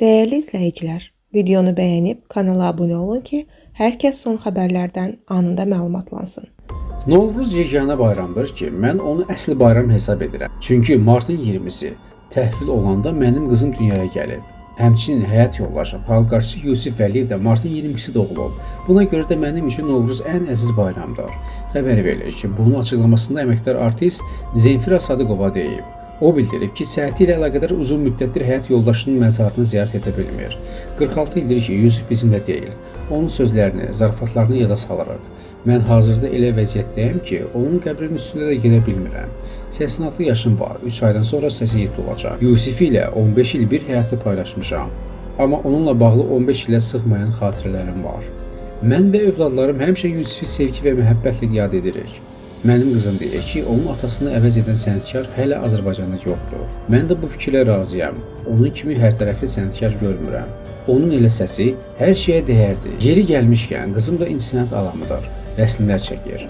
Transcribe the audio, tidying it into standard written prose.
Değerli izləyicilər, videonu bəyənib kanala abunə olun ki, hər kəs son xəbərlərdən anında məlumatlansın. Novruz yeganə bayramdır ki, mən onu əsl bayram hesab edirəm. Çünki martın 20-si təhvil olanda mənim qızım dünyaya gəlib. Həmçinin həyat yoldaşım, xalqarçı Yusif Vəliyev də martın 22-si doğulub. Buna görə də mənim üçün Novruz ən əziz bayramdır. Xəbər verilir ki, bunun açıqlamasında əməkdar artist Zemfira Sadıqova deyib. O bildirib ki, səhhəti ilə əlaqədar uzun müddətdir həyat yoldaşının məzarını ziyarət edə bilmir. 46 ildir ki, Yusuf bizimlə deyil. Onun sözlərini, zarafatlarını yada salırıq. Mən hazırda elə vəziyyətdəyəm ki, onun qəbrinin üstündə də gedə bilmirəm. 86 yaşım var, 3 aydan sonra 87 olacaq. Yusif ilə 15 il bir həyatı paylaşmışam. Amma onunla bağlı 15 ilə sığmayan xatirələrim var. Mən və övladlarım həmişə Yusifi sevgi və məhəbbətlə yad edirik. Mənim qızım deyir ki, onun atasını əvəz edən sənətkar hələ Azərbaycanda yoxdur. Mən də bu fikirlə razıyam. Onun kimi hərtərəfli sənətkar görmürəm. Onun elə səsi hər şeyə dəyərdir. Yeri gəlmişkən, qızım da incəsənət alamıdır. Rəsmlər çəkir.